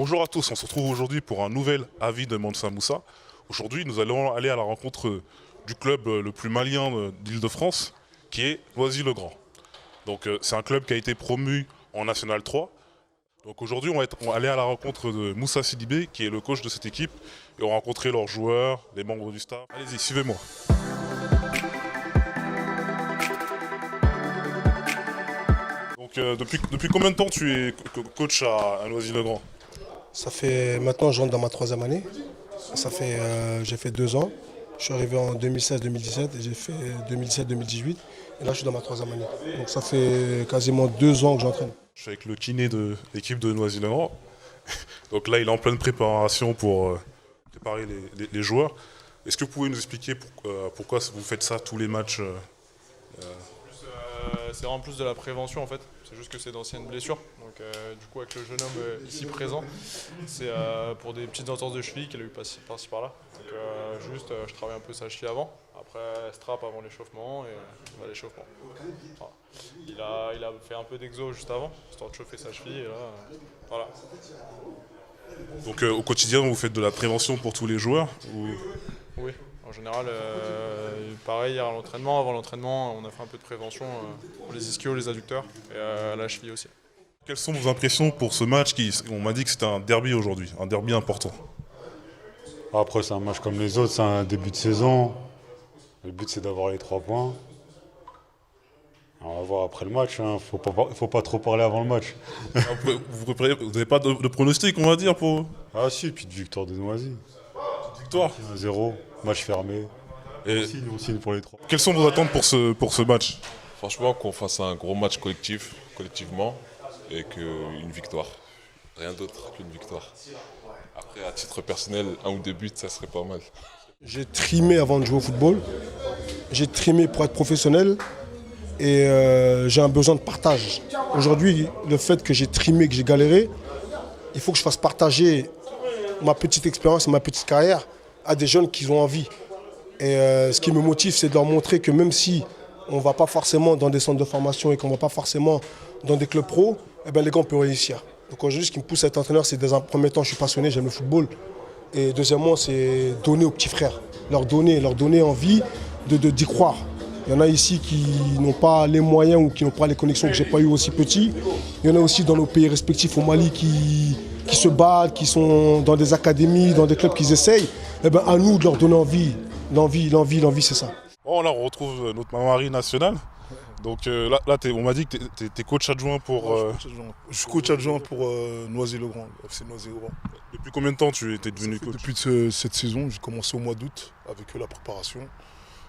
Bonjour à tous, on se retrouve aujourd'hui pour un nouvel avis de Mansa Moussa. Aujourd'hui, nous allons aller à la rencontre du club le plus malien d'Île-de-France, qui est Noisy-le-Grand. Donc c'est un club qui a été promu en National 3. Donc aujourd'hui, on va aller à la rencontre de Moussa Sidibé, qui est le coach de cette équipe, et on va rencontrer leurs joueurs, les membres du staff. Allez-y, suivez-moi. Donc depuis combien de temps tu es coach à Noisy-le-Grand? Ça fait maintenant, je rentre dans ma troisième année. J'ai fait 2 ans. Je suis arrivé en 2016-2017 et j'ai fait 2017-2018. Et là, je suis dans ma troisième année. Donc ça fait quasiment 2 ans que j'entraîne. Je suis avec le kiné de l'équipe de Noisy-le-Grand. Donc là, il est en pleine préparation pour préparer les joueurs. Est-ce que vous pouvez nous expliquer pourquoi vous faites ça tous les matchs C'est vraiment plus de la prévention en fait, c'est juste que c'est d'anciennes blessures. Donc du coup avec le jeune homme ici présent, c'est pour des petites entorses de cheville qu'il a eu par-ci par-là. Donc je travaille un peu sa cheville avant, après strap avant l'échauffement et l'échauffement. Voilà. Il a fait un peu d'exo juste avant, histoire de chauffer sa cheville et là, voilà. Donc au quotidien, vous faites de la prévention pour tous les joueurs Oui, en général, pareil hier à l'entraînement, avant l'entraînement, on a fait un peu de prévention pour les ischios, les adducteurs et à la cheville aussi. Quelles sont vos impressions pour ce match on m'a dit que c'était un derby aujourd'hui, un derby important. Après, c'est un match comme les autres, c'est un début de saison. Le but, c'est d'avoir les 3 points. On va voir après le match, hein. Faut pas trop parler avant le match. Vous n'avez pas de pronostic, on va dire, pour Ah si, puis de victoire de Noisy. victoire 1-0, match fermé. Et On signe pour les 3. quelles sont vos attentes pour ce match? Franchement, qu'on fasse un gros match collectivement, et qu'une victoire. Rien d'autre qu'une victoire. Après, à titre personnel, 1 ou 2 buts, ça serait pas mal. J'ai trimé avant de jouer au football. J'ai trimé pour être professionnel. Et j'ai un besoin de partage. Aujourd'hui, le fait que j'ai trimé, que j'ai galéré, il faut que je fasse partager ma petite expérience et ma petite carrière à des jeunes qui ont envie. Et ce qui me motive, c'est de leur montrer que même si on ne va pas forcément dans des centres de formation et qu'on ne va pas forcément dans des clubs pro, eh ben, les gars, on peut réussir. Donc aujourd'hui, ce qui me pousse à être entraîneur, c'est dans un premier temps, je suis passionné, j'aime le football. Et deuxièmement, c'est donner aux petits frères, leur donner envie d'y croire. Il y en a ici qui n'ont pas les moyens ou qui n'ont pas les connexions que je n'ai pas eues aussi petit. Il y en a aussi dans nos pays respectifs au Mali qui se battent, qui sont dans des académies, dans des clubs qu'ils essayent. Eh ben, à nous de leur donner envie. L'envie, c'est ça. Bon, là, on retrouve notre Mamari nationale. Donc là on m'a dit que tu es coach adjoint pour... Je suis coach adjoint pour Noisy-le-Grand, FC Noisy-le-Grand. Depuis combien de temps tu étais devenu coach? Depuis cette saison, j'ai commencé au mois d'août avec la préparation.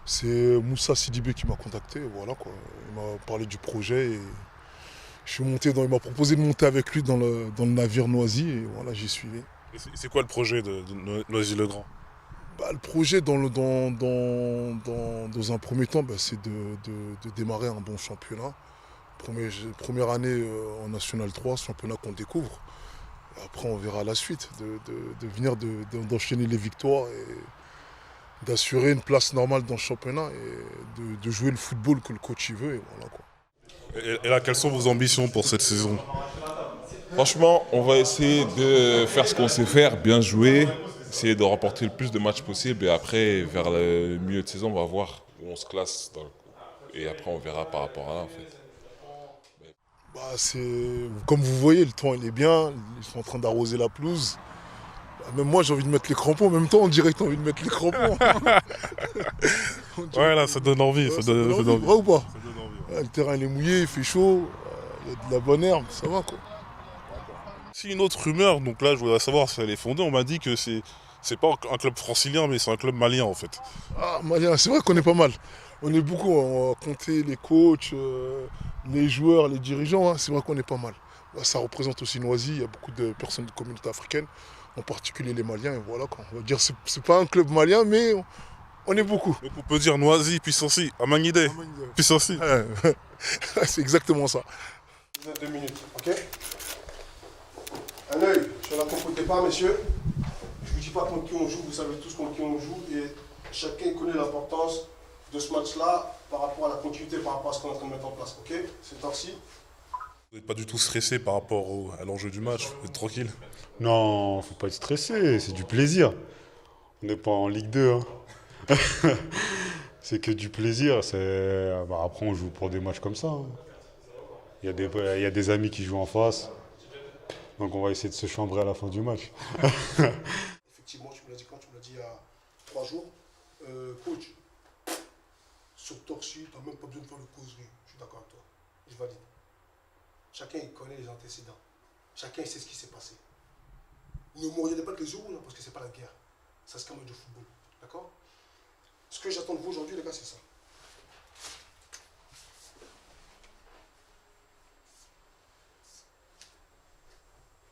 C'est Moussa Sidibé qui m'a contacté, voilà quoi. Il m'a parlé du projet et il m'a proposé de monter avec lui dans le navire Noisy et voilà, j'y suis allé. Et c'est quoi le projet de Noisy-le-Grand? Le projet dans un premier temps, c'est de démarrer un bon championnat. Première année en National 3, championnat qu'on découvre. Et après on verra la suite, d'enchaîner les victoires et d'assurer une place normale dans le championnat et de jouer le football que le coach y veut. Et voilà, quoi. Et là, quelles sont vos ambitions pour cette saison? Franchement, on va essayer de faire ce qu'on sait faire, bien jouer, essayer de remporter le plus de matchs possible. Et après, vers le milieu de saison, on va voir où on se classe. Et après, on verra par rapport à là, en fait. Comme vous voyez, le temps il est bien, ils sont en train d'arroser la pelouse. Même moi j'ai envie de mettre les crampons, en même temps on dirait que tu as envie de mettre les crampons. Ouais, là, ça donne envie. Ouais, ça ça donne donne envie, envie. vrai ou pas? Ça donne envie, ouais. Le terrain il est mouillé, il fait chaud, il y a de la bonne herbe, ça va quoi. Si une autre rumeur, donc là je voudrais savoir si elle est fondée, on m'a dit que c'est pas un club francilien mais c'est un club malien en fait. Ah Malien, c'est vrai qu'on est pas mal. On est beaucoup, on va compter les coachs, les joueurs, les dirigeants, hein, c'est vrai qu'on est pas mal. Ça représente aussi Noisy, il y a beaucoup de personnes de communauté africaine, en particulier les Maliens, et voilà quoi. On va dire c'est pas un club malien mais on est beaucoup. Donc on peut dire Noisy, Pissancy, Amanguidé, Pissancy. Ouais, c'est exactement ça. Vous avez 2 minutes, ok? Un œil sur la compo de départ, messieurs. Je ne vous dis pas contre qui on joue, vous savez tous contre qui on joue et chacun connaît l'importance de ce match-là par rapport à la continuité, par rapport à ce qu'on est en train de mettre en place, ok? C'est parti. Vous n'êtes pas du tout stressé par rapport à l'enjeu du match, vous êtes tranquille. Non, faut pas être stressé, c'est du plaisir. On n'est pas en Ligue 2, hein. C'est que du plaisir. Après, on joue pour des matchs comme ça, hein. Il y a des amis qui jouent en face. Donc on va essayer de se chambrer à la fin du match. Effectivement, tu me l'as dit quand tu me l'as dit il y a 3 jours. Coach, sur Torsi, tu n'as même pas besoin de faire le causerie. Je suis d'accord avec toi. Je valide. Chacun il connaît les antécédents. Chacun il sait ce qui s'est passé. Ne regardez pas que les yeux rouges, parce que c'est pas la guerre. Ça c'est comme du football. D'accord? Ce que j'attends de vous aujourd'hui, les gars, c'est ça.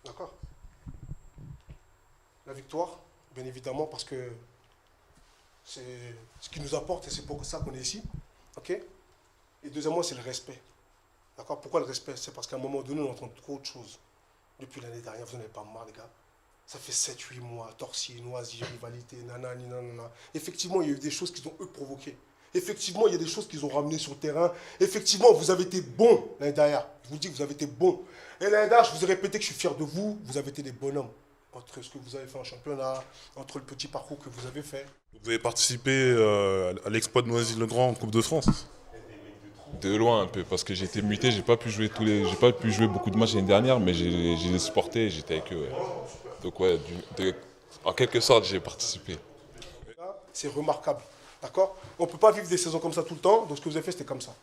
D'accord? La victoire, bien évidemment, parce que c'est ce qui nous apporte et c'est pour ça qu'on est ici. Ok? Et deuxièmement, c'est le respect. D'accord? Pourquoi le respect? C'est parce qu'à un moment donné, on entend trop de choses. Depuis l'année dernière, vous n'en avez pas marre, les gars. Ça fait 7-8 mois, Torsi, Noisy, rivalité, nanani, nanana. Effectivement, il y a eu des choses qu'ils ont eux provoquées. Effectivement, il y a des choses qu'ils ont ramenées sur le terrain. Effectivement, vous avez été bons l'année dernière. Je vous dis que vous avez été bons. Et l'année dernière, je vous ai répété que je suis fier de vous. Vous avez été des bonhommes. Entre ce que vous avez fait en championnat, entre le petit parcours que vous avez fait. Vous avez participé à l'exploit de Noisy-le-Grand en Coupe de France. De loin un peu, parce que j'ai été muté, j'ai pas pu jouer beaucoup de matchs l'année dernière, mais j'ai les supportés et j'étais avec eux. Ouais. Donc ouais, en quelque sorte, j'ai participé. C'est remarquable, d'accord? On ne peut pas vivre des saisons comme ça tout le temps, donc ce que vous avez fait, c'était comme ça.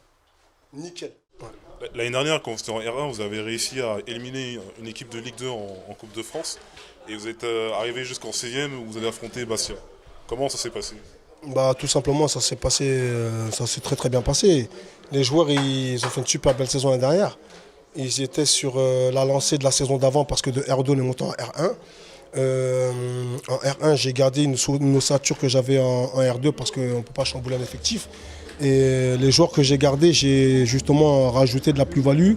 Nickel. Ouais. L'année dernière, quand vous étiez en R1, vous avez réussi à éliminer une équipe de Ligue 2 en Coupe de France, et vous êtes arrivé jusqu'en 16e où vous avez affronté Bastia. Comment ça s'est passé? Bah, tout simplement, ça s'est très très bien passé. Les joueurs, ils ont fait une super belle saison l'année dernière. Ils étaient sur la lancée de la saison d'avant parce que de R2, on est monté en R1. En R1, j'ai gardé une ossature que j'avais en R2 parce qu'on ne peut pas chambouler un effectif. Et les joueurs que j'ai gardés, j'ai justement rajouté de la plus-value.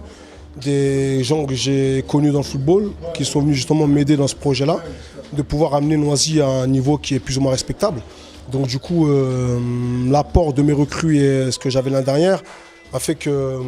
Des gens que j'ai connus dans le football, qui sont venus justement m'aider dans ce projet-là, de pouvoir amener Noisy à un niveau qui est plus ou moins respectable. Donc du coup, l'apport de mes recrues et ce que j'avais l'année dernière a fait que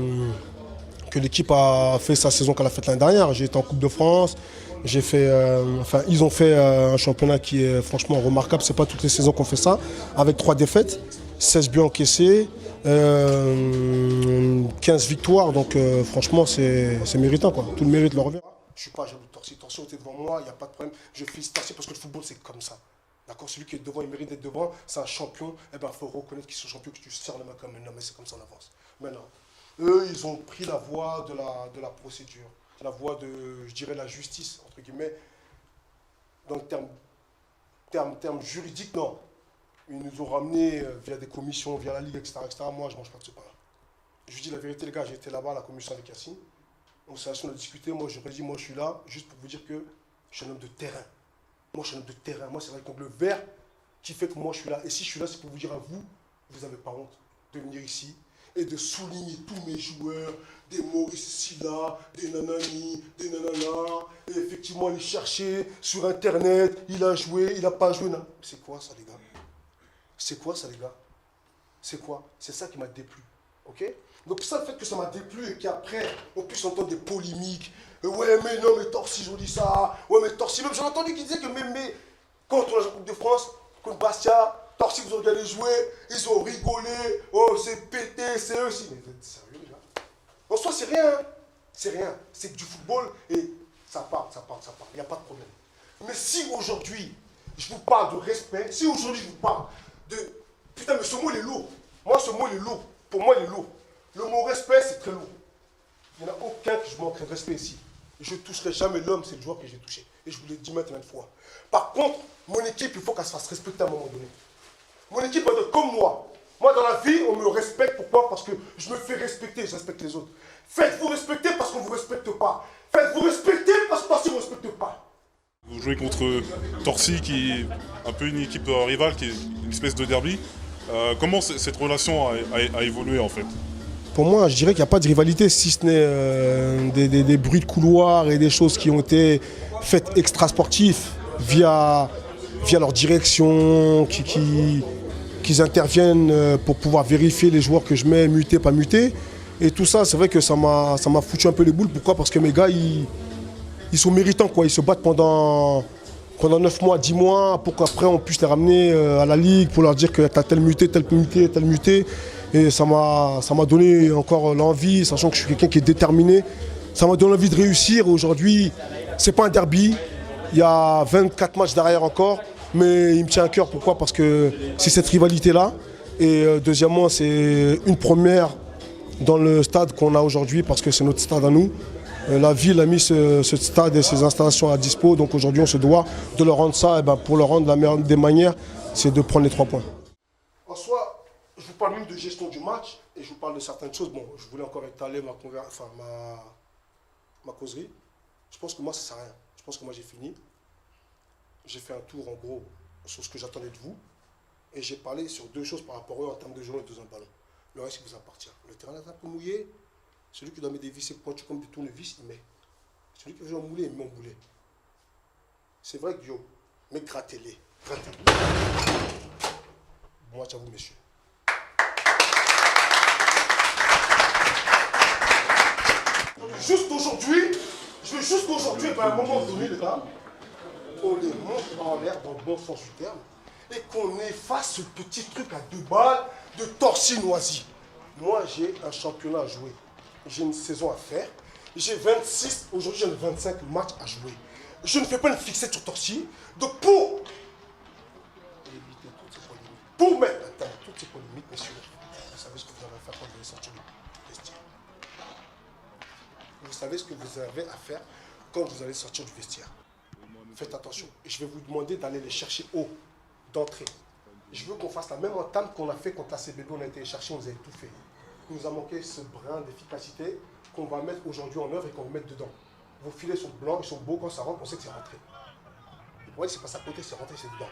l'équipe a fait sa saison qu'elle a faite l'année dernière. J'ai été en Coupe de France, ils ont fait un championnat qui est franchement remarquable. C'est pas toutes les saisons qu'on fait ça, avec 3 défaites, 16 buts encaissés, 15 victoires. Donc franchement, c'est méritant, quoi. Tout le mérite leur revient. Je ne suis pas jaloux de Torsi. Torsi était devant moi, il n'y a pas de problème. Je félicite Torsi parce que le football, c'est comme ça. D'accord, celui qui est devant, il mérite d'être devant, c'est un champion. Eh ben, il faut reconnaître qu'ils sont champions, que tu serres le mec comme un homme, et c'est comme ça on avance. Maintenant, eux, ils ont pris la voie de la procédure, la voie de, je dirais, la justice, entre guillemets. Dans le terme juridique, non. Ils nous ont ramenés via des commissions, via la Ligue, etc. Moi, je ne mange pas de ce pain. Je vous dis la vérité, les gars, j'ai été là-bas à la commission avec Yacine. On s'est assis, on a discuté. Moi, j'aurais dit, moi, je suis là juste pour vous dire que je suis un homme de terrain. Moi, je suis un homme de terrain. Moi, c'est avec le vert qui fait que moi, je suis là. Et si je suis là, c'est pour vous dire à vous, vous n'avez pas honte de venir ici et de souligner tous mes joueurs, des Maurice Silla, des Nanani, des Nanana, et effectivement aller chercher sur Internet, il a joué, il n'a pas joué. C'est quoi ça, les gars? C'est quoi ça, les gars? C'est quoi? C'est ça qui m'a déplu. Ok? Donc ça, le fait que ça m'a déplu et qu'après, on puisse entendre des polémiques. Ouais, mais non, mais Torsi, je dis ça. Ouais, mais Torsi, même j'en ai entendu qui disait que même quand on a joué en Coupe de France, contre Bastia, Torsi, vous ont regardé jouer, ils ont rigolé. Oh, c'est pété, c'est eux aussi. Mais vous êtes sérieux, les gars? En soi, c'est rien. Hein. C'est rien. C'est que du football et ça part. Il n'y a pas de problème. Mais si aujourd'hui, je vous parle de respect, si aujourd'hui, je vous parle de... Putain, mais ce mot, il est lourd. Moi, ce mot, il est lourd. Pour moi, il est lourd. Le mot respect, c'est très lourd. Il n'y en a aucun que je manquerai de respect ici. Je ne toucherai jamais l'homme, c'est le joueur que j'ai touché. Et je vous l'ai dit maintenant une fois. Par contre, mon équipe, il faut qu'elle se fasse respecter à un moment donné. Mon équipe va être comme moi. Moi, dans la vie, on me respecte. Pourquoi? Parce que je me fais respecter, je respecte les autres. Faites-vous respecter parce qu'on ne vous respecte pas. Faites-vous respecter parce que Torsi ne vous respecte pas. Vous jouez contre Torsi, qui est un peu une équipe rivale, qui est une espèce de derby. Comment cette relation a évolué en fait? Pour moi, je dirais qu'il n'y a pas de rivalité, si ce n'est des bruits de couloir et des choses qui ont été faites extra-sportifs via leur direction, qu'ils interviennent pour pouvoir vérifier les joueurs que je mets, mutés, pas mutés. Et tout ça, c'est vrai que ça m'a foutu un peu les boules. Pourquoi? Parce que mes gars, ils sont méritants, quoi. Ils se battent pendant 9 mois, 10 mois, pour qu'après on puisse les ramener à la Ligue, pour leur dire que tu as tel muté, tel muté, tel muté. Et ça m'a donné encore l'envie, sachant que je suis quelqu'un qui est déterminé. Ça m'a donné envie de réussir. Aujourd'hui, c'est pas un derby. Il y a 24 matchs derrière encore. Mais il me tient à cœur. Pourquoi? Parce que c'est cette rivalité-là. Et deuxièmement, c'est une première dans le stade qu'on a aujourd'hui, parce que c'est notre stade à nous. La ville a mis ce stade et ses installations à dispo. Donc aujourd'hui, on se doit de leur rendre ça. Et ben, pour leur rendre la meilleure des manières, c'est de prendre les 3 points. En soi, je vous parle même de gestion du match et je vous parle de certaines choses. Bon, je voulais encore étaler ma causerie. Je pense que moi, ça ne sert à rien. Je pense que moi, j'ai fini. J'ai fait un tour, en gros, sur ce que j'attendais de vous. Et j'ai parlé sur 2 choses par rapport à eux en termes de jeu et de ballon. Le reste, il vous appartient. Le terrain est un peu mouillé. Celui qui doit mettre des vis et pointus comme des tournevis, il met. Celui qui veut en mouler, il met en mouler. C'est vrai, Guillaume, mais grattez-les. Grattez-les. Bon match à vous, messieurs. Je veux juste qu'aujourd'hui, à un moment donné, les gars, on les monte en l'air dans le bon sens du terme et qu'on efface ce petit truc à 2 balles de torsinoisie. Moi, j'ai un championnat à jouer. J'ai une saison à faire. J'ai 26, aujourd'hui j'ai 25 matchs à jouer. Je ne fais pas une fixette sur Torcy. Donc pour éviter toutes ces polémiques, pour mettre un terme à toutes ces polémiques, messieurs, vous savez ce que vous avez à faire quand vous allez sortir du vestiaire. Vous savez ce que vous avez à faire quand vous allez sortir du vestiaire. Faites attention. Et je vais vous demander d'aller les chercher haut, d'entrée. Je veux qu'on fasse la même entame qu'on a fait contre la CBB. On a été les chercher, on nous a tout fait. Il nous a manqué ce brin d'efficacité qu'on va mettre aujourd'hui en œuvre et qu'on va mettre dedans. Vos filets sont blancs, ils sont beaux, quand ça rentre, on sait que c'est rentré. Le problème, c'est pas à côté, c'est rentré, c'est dedans.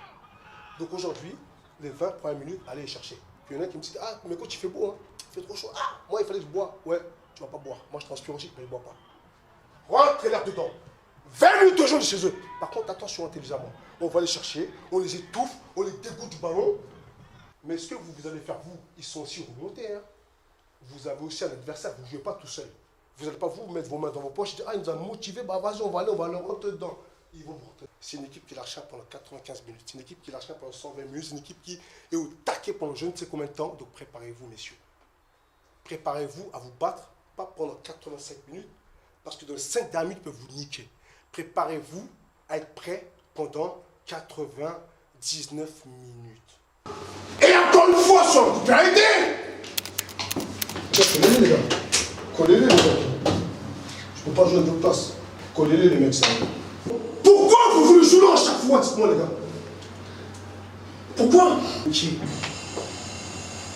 Donc aujourd'hui, les 20 premières minutes, allez les chercher. Puis il y en a qui me disent, ah, mais coach, il fait beau, hein. Il fait trop chaud. Ah, moi, il fallait que je bois. Ouais, tu vas pas boire. Moi, je transpire aussi, mais je ne bois pas. Rentrez l'air dedans. 20 minutes de jeu de chez eux. Par contre, attention intelligemment. On va les chercher, on les étouffe, on les dégoûte du ballon. Mais ce que vous allez faire, vous, ils sont aussi remontés, hein. Vous avez aussi un adversaire, vous ne jouez pas tout seul. Vous n'allez pas vous mettre vos mains dans vos poches et dire, ah, il nous a motivé, bah vas-y, on va leur rentrer dedans. Ils vont vous rentrer. C'est une équipe qui lâche pendant 95 minutes. C'est une équipe qui lâche pendant 120 minutes. C'est une équipe qui est au taquet pendant je ne sais combien de temps. Donc préparez-vous, messieurs. Préparez-vous à vous battre, pas pendant 85 minutes, parce que dans les 5 dernières minutes, ils peuvent vous niquer. Préparez-vous à être prêt pendant 99 minutes. Et encore une fois, sur la popularité, collez-les, les gars. Collez-les, les gars. Je peux pas jouer à deux places. Collez-les, les mecs, ça. Pourquoi vous voulez jouer à chaque fois, dites-moi, les gars? Pourquoi?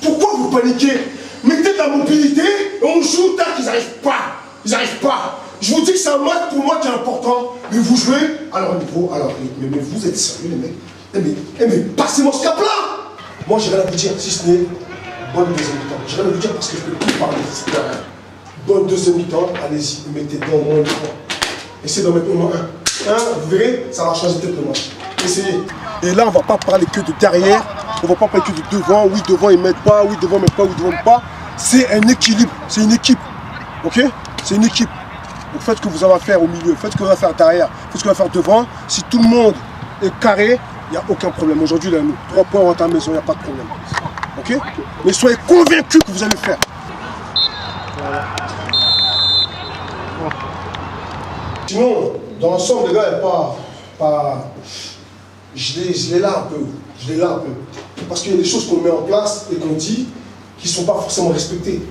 Pourquoi vous paniquez? Mettez de la mobilité et on joue tant qu'ils n'arrivent pas. Ils n'arrivent pas. Je vous dis que c'est un match pour moi qui est important. Mais vous jouez à leur niveau, à leur rythme. Mais vous êtes sérieux, les mecs? Mais passez-moi ce cap-là. Moi, j'ai rien à vous dire, si ce n'est bonne deuxième mi-temps. J'ai rien à vous dire parce que je ne peux plus parler. Bonne deuxième mi-temps, allez-y, mettez dans au moins le point. Essayez d'en mettre au moins un. Vous verrez, ça va changer peut-être le match. Essayez. Et là, on ne va pas parler que de derrière, on ne va pas parler que de devant. Oui, devant, ils ne mettent pas. Oui, devant, ils ne mettent pas. Oui, devant, ils ne mettent pas. C'est un équilibre. C'est une équipe. Ok? C'est une équipe. Donc faites ce que vous avez à faire au milieu. Faites ce que vous avez à faire derrière. Faites ce que vous avez à faire devant. Si tout le monde est carré, il n'y a aucun problème. Aujourd'hui, là, nous, 3 points rentrent à la maison, il n'y a pas de problème. Ok? Mais soyez convaincus que vous allez le faire. Voilà. Sinon, dans l'ensemble, les gars, il n'y a pas... Je l'ai là un peu. Je l'ai là un peu. Parce qu'il y a des choses qu'on met en place et qu'on dit qui ne sont pas forcément respectées.